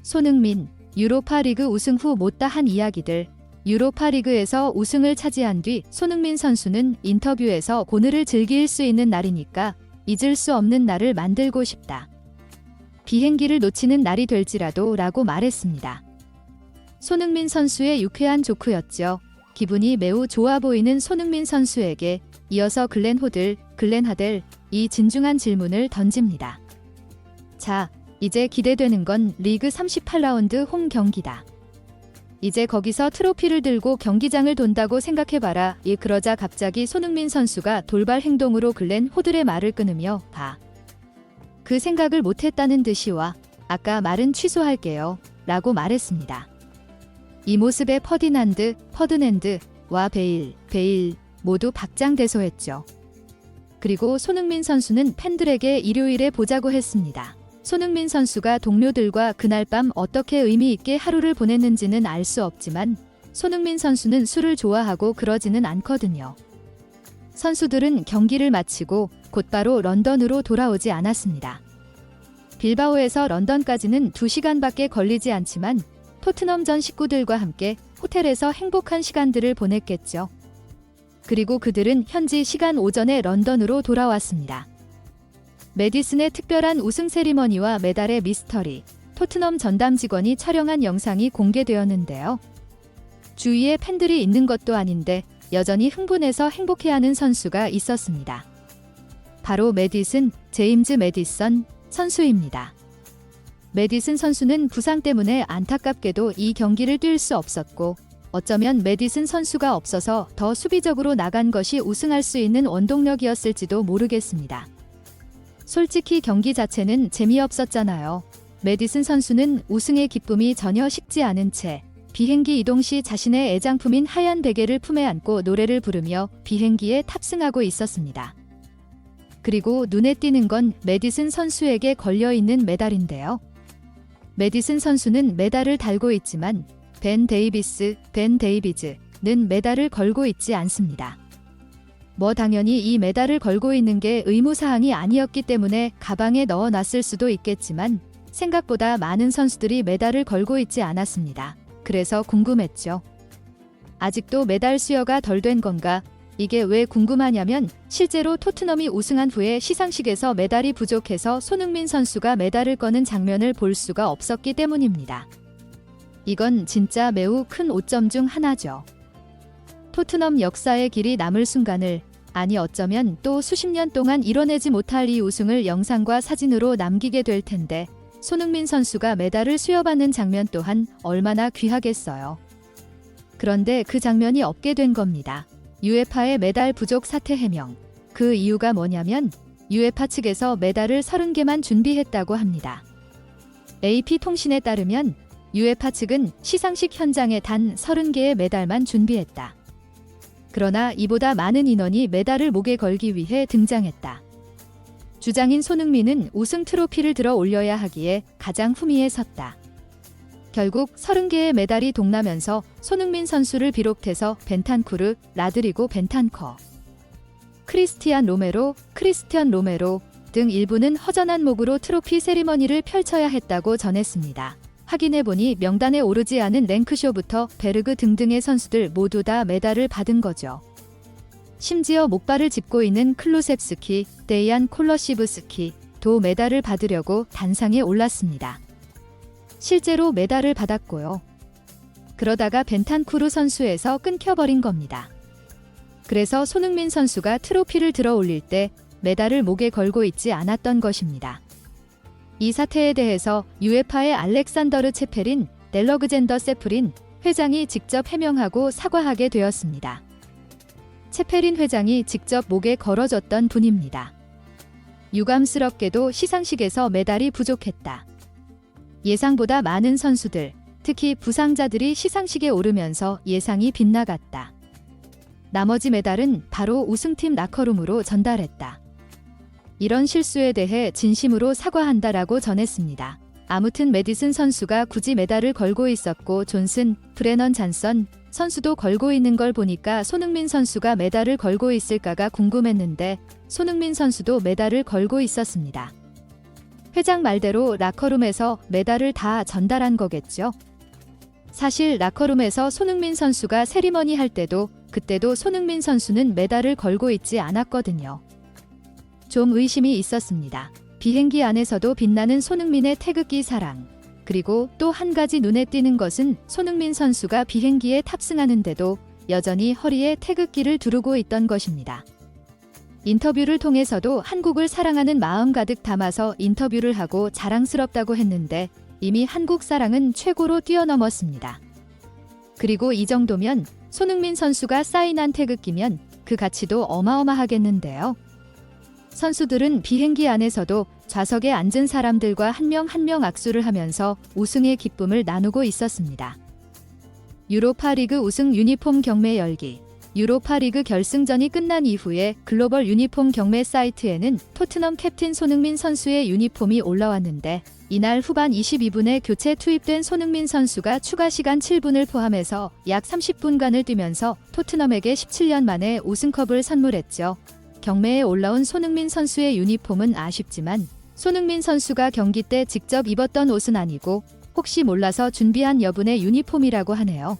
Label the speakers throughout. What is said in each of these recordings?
Speaker 1: 손흥민, 유로파리그 우승 후 못다한 이야기들. 유로파리그에서 우승을 차지한 뒤 손흥민 선수는 인터뷰에서 오늘을 즐길 수 있는 날이니까 잊을 수 없는 날을 만들고 싶다. 비행기를 놓치는 날이 될지라도 라고 말했습니다. 손흥민 선수의 유쾌한 조크였죠. 기분이 매우 좋아 보이는 손흥민 선수에게 이어서 글렌 호들, 글렌 하델 이 진중한 질문을 던집니다. 자, 이제 기대되는 건 리그 38라운드 홈 경기다. 이제 거기서 트로피를 들고 경기장을 돈다고 생각해봐라. 그러자 갑자기 손흥민 선수가 돌발 행동으로 글렌 호들의 말을 끊으며 그 생각을 못했다는 듯이와 아까 말은 취소할게요 라고 말했습니다. 이 모습에 퍼디난드와 베일 모두 박장대소했죠. 그리고 손흥민 선수는 팬들에게 일요일에 보자고 했습니다. 손흥민 선수가 동료들과 그날 밤 어떻게 의미 있게 하루를 보냈는지는 알 수 없지만 손흥민 선수는 술을 좋아하고 그러지는 않거든요. 선수들은 경기를 마치고 곧바로 런던으로 돌아오지 않았습니다. 빌바오에서 런던까지는 2시간밖에 걸리지 않지만 토트넘전 식구들과 함께 호텔에서 행복한 시간들을 보냈겠죠. 그리고 그들은 현지 시간 오전에 런던으로 돌아왔습니다. 메디슨의 특별한 우승 세리머니와 메달의 미스터리, 토트넘 전담 직원이 촬영한 영상이 공개되었는데요. 주위에 팬들이 있는 것도 아닌데 여전히 흥분해서 행복해하는 선수가 있었습니다. 바로 제임즈 메디슨 선수입니다. 메디슨 선수는 부상 때문에 안타깝게도 이 경기를 뛸 수 없었고 어쩌면 메디슨 선수가 없어서 더 수비적으로 나간 것이 우승할 수 있는 원동력이었을지도 모르겠습니다. 솔직히 경기 자체는 재미없었잖아요. 메디슨 선수는 우승의 기쁨이 전혀 식지 않은 채 비행기 이동 시 자신의 애장품인 하얀 베개를 품에 안고 노래를 부르며 비행기에 탑승하고 있었습니다. 그리고 눈에 띄는 건 메디슨 선수에게 걸려있는 메달인데요. 메디슨 선수는 메달을 달고 있지만 벤 데이비즈는 메달을 걸고 있지 않습니다. 당연히 이 메달을 걸고 있는 게 의무사항이 아니었기 때문에 가방에 넣어놨을 수도 있겠지만 생각보다 많은 선수들이 메달을 걸고 있지 않았습니다. 그래서 궁금했죠. 아직도 메달 수여가 덜 된 건가? 이게 왜 궁금하냐면 실제로 토트넘이 우승한 후에 시상식에서 메달이 부족해서 손흥민 선수가 메달을 꺼는 장면을 볼 수가 없었기 때문입니다. 이건 진짜 매우 큰 오점 중 하나죠. 토트넘 역사의 길이 남을 순간을, 아니 어쩌면 또 수십 년 동안 이뤄내지 못할 이 우승을 영상과 사진으로 남기게 될 텐데 손흥민 선수가 메달을 수여받는 장면 또한 얼마나 귀하겠어요. 그런데 그 장면이 없게 된 겁니다. UEFA의 메달 부족 사태 해명. 그 이유가 뭐냐면 UEFA 측에서 메달을 30개만 준비했다고 합니다. AP통신에 따르면 UEFA 측은 시상식 현장에 단 30개의 메달만 준비했다. 그러나 이보다 많은 인원이 메달을 목에 걸기 위해 등장했다. 주장인 손흥민은 우승 트로피를 들어 올려야 하기에 가장 후미에 섰다. 결국 30개의 메달이 동나면서 손흥민 선수를 비롯해서 벤탄쿠르, 라드리고 벤탄커, 크리스티안 로메로 등 일부는 허전한 목으로 트로피 세리머니를 펼쳐야 했다고 전했습니다. 확인해보니 명단에 오르지 않은 랭크쇼부터 베르그 등등의 선수들 모두 다 메달을 받은 거죠. 심지어 목발을 짚고 있는 클루셉스키, 데이안 콜러시브스키도 메달을 받으려고 단상에 올랐습니다. 실제로 메달을 받았고요. 그러다가 벤탄쿠르 선수에서 끊겨버린 겁니다. 그래서 손흥민 선수가 트로피를 들어 올릴 때 메달을 목에 걸고 있지 않았던 것입니다. 이 사태에 대해서 UEFA의 알렉산더르 체페린, 델러그젠더 세프린 회장이 직접 해명하고 사과하게 되었습니다. 체페린 회장이 직접 목에 걸어줬던 분입니다. 유감스럽게도 시상식에서 메달이 부족했다. 예상보다 많은 선수들, 특히 부상자들이 시상식에 오르면서 예상이 빗나갔다. 나머지 메달은 바로 우승팀 라커룸으로 전달했다. 이런 실수에 대해 진심으로 사과한다라고 전했습니다. 아무튼 메디슨 선수가 굳이 메달을 걸고 있었고 존슨, 브레넌 잔선 선수도 걸고 있는 걸 보니까 손흥민 선수가 메달을 걸고 있을까가 궁금했는데 손흥민 선수도 메달을 걸고 있었습니다. 회장 말대로 라커룸에서 메달을 다 전달한 거겠죠. 사실 라커룸에서 손흥민 선수가 세리머니 할 때도 그때도 손흥민 선수는 메달을 걸고 있지 않았거든요. 좀 의심이 있었습니다. 비행기 안에서도 빛나는 손흥민의 태극기 사랑. 그리고 또 한 가지 눈에 띄는 것은 손흥민 선수가 비행기에 탑승하는데도 여전히 허리에 태극기를 두르고 있던 것입니다. 인터뷰를 통해서도 한국을 사랑하는 마음 가득 담아서 인터뷰를 하고 자랑스럽다고 했는데 이미 한국 사랑은 최고로 뛰어넘었습니다. 그리고 이 정도면 손흥민 선수가 사인한 태극기면 그 가치도 어마어마하겠는데요. 선수들은 비행기 안에서도 좌석에 앉은 사람들과 한 명 한 명 악수를 하면서 우승의 기쁨을 나누고 있었습니다. 유로파리그 우승 유니폼 경매 열기. 유로파리그 결승전이 끝난 이후에 글로벌 유니폼 경매 사이트에는 토트넘 캡틴 손흥민 선수의 유니폼이 올라왔는데 이날 후반 22분에 교체 투입된 손흥민 선수가 추가 시간 7분을 포함해서 약 30분간을 뛰면서 토트넘에게 17년 만에 우승컵을 선물했죠. 경매에 올라온 손흥민 선수의 유니폼은 아쉽지만 손흥민 선수가 경기 때 직접 입었던 옷은 아니고 혹시 몰라서 준비한 여분의 유니폼이라고 하네요.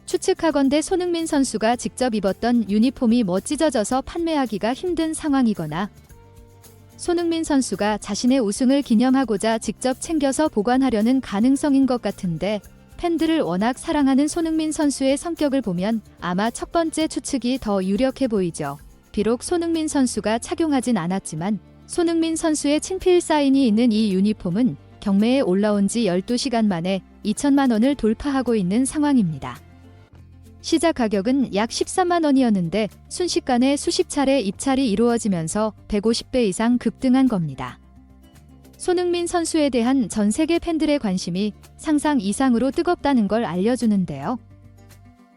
Speaker 1: 추측하건대 손흥민 선수가 직접 입었던 유니폼이 찢어져서 판매하기가 힘든 상황이거나 손흥민 선수가 자신의 우승을 기념하고자 직접 챙겨서 보관하려는 가능성인 것 같은데 팬들을 워낙 사랑하는 손흥민 선수의 성격을 보면 아마 첫 번째 추측이 더 유력해 보이죠. 비록 손흥민 선수가 착용하진 않았지만 손흥민 선수의 친필 사인이 있는 이 유니폼은 경매에 올라온 지 12시간 만에 2천만 원을 돌파하고 있는 상황입니다. 시작 가격은 약 13만 원이었는데 순식간에 수십 차례 입찰이 이루어지면서 150배 이상 급등한 겁니다. 손흥민 선수에 대한 전 세계 팬들의 관심이 상상 이상으로 뜨겁다는 걸 알려주는데요.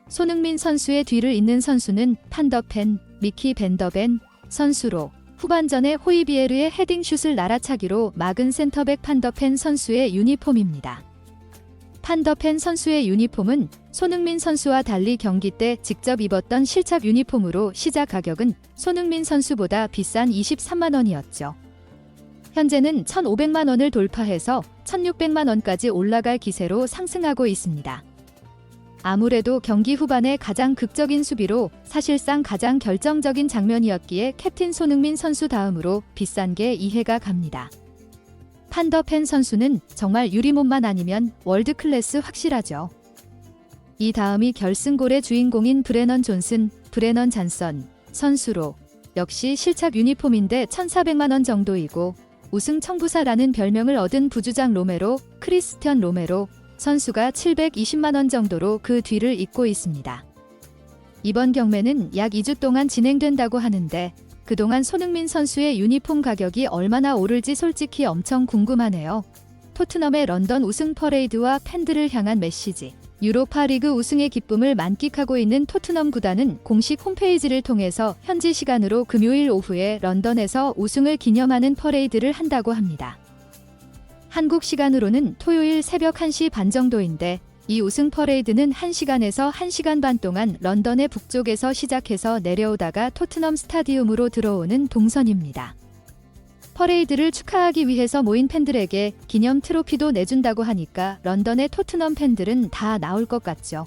Speaker 1: 손흥민 선수의 뒤를 잇는 선수는 판더펜, 미키 밴더벤 선수로 후반전에 호이비에르의 헤딩슛을 날아차기로 막은 센터백 판더펜 선수의 유니폼입니다. 판더펜 선수의 유니폼은 손흥민 선수와 달리 경기 때 직접 입었던 실착 유니폼으로 시작 가격은 손흥민 선수보다 비싼 23만 원이었죠. 현재는 1,500만 원을 돌파해서 1,600만 원까지 올라갈 기세로 상승하고 있습니다. 아무래도 경기 후반에 가장 극적인 수비로 사실상 가장 결정적인 장면이었기에 캡틴 손흥민 선수 다음으로 비싼 게 이해가 갑니다. 판더펜 선수는 정말 유리몸만 아니면 월드 클래스 확실하죠. 이 다음이 결승골의 주인공인 브레넌 존슨, 브레넌 잔선 선수로 역시 실착 유니폼인데 1,400만 원 정도이고 우승 청부사라는 별명을 얻은 부주장 로메로, 크리스티언 로메로 선수가 720만 원 정도로 그 뒤를 잇고 있습니다. 이번 경매는 약 2주 동안 진행된다고 하는데 그동안 손흥민 선수의 유니폼 가격이 얼마나 오를지 솔직히 엄청 궁금하네요. 토트넘의 런던 우승 퍼레이드와 팬들을 향한 메시지. 유로파리그 우승의 기쁨을 만끽하고 있는 토트넘 구단은 공식 홈페이지를 통해서 현지 시간으로 금요일 오후에 런던에서 우승을 기념하는 퍼레이드를 한다고 합니다. 한국 시간으로는 토요일 새벽 1시 반 정도인데 이 우승 퍼레이드는 1시간에서 1시간 반 동안 런던의 북쪽에서 시작해서 내려오다가 토트넘 스타디움으로 들어오는 동선입니다. 퍼레이드를 축하하기 위해서 모인 팬들에게 기념 트로피도 내준다고 하니까 런던의 토트넘 팬들은 다 나올 것 같죠.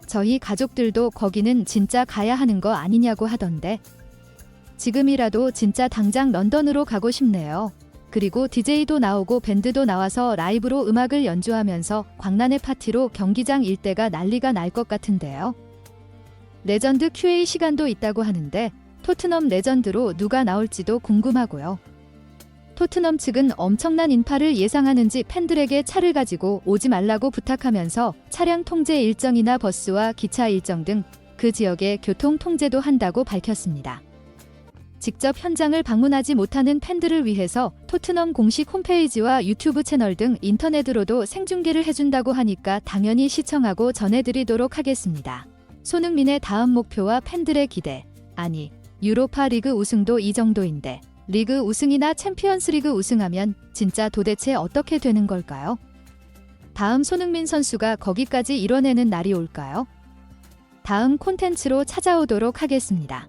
Speaker 1: 저희 가족들도 거기는 진짜 가야 하는 거 아니냐고 하던데 지금이라도 진짜 당장 런던으로 가고 싶네요. 그리고 DJ도 나오고 밴드도 나와서 라이브로 음악을 연주하면서 광란의 파티로 경기장 일대가 난리가 날 것 같은데요. 레전드 QA 시간도 있다고 하는데 토트넘 레전드로 누가 나올지도 궁금하고요. 토트넘 측은 엄청난 인파를 예상하는지 팬들에게 차를 가지고 오지 말라고 부탁하면서 차량 통제 일정이나 버스와 기차 일정 등 그 지역의 교통 통제도 한다고 밝혔습니다. 직접 현장을 방문하지 못하는 팬들을 위해서 토트넘 공식 홈페이지와 유튜브 채널 등 인터넷으로도 생중계를 해준다고 하니까 당연히 시청하고 전해드리도록 하겠습니다. 손흥민의 다음 목표와 팬들의 기대. 아니, 유로파 리그 우승도 이 정도인데 리그 우승이나 챔피언스리그 우승하면 진짜 도대체 어떻게 되는 걸까요? 다음 손흥민 선수가 거기까지 이뤄내는 날이 올까요? 다음 콘텐츠로 찾아오도록 하겠습니다.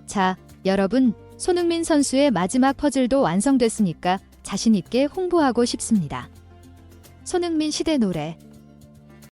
Speaker 1: 자, 여러분, 손흥민 선수의 마지막 퍼즐도 완성됐으니까 자신 있게 홍보하고 싶습니다. 손흥민 시대 노래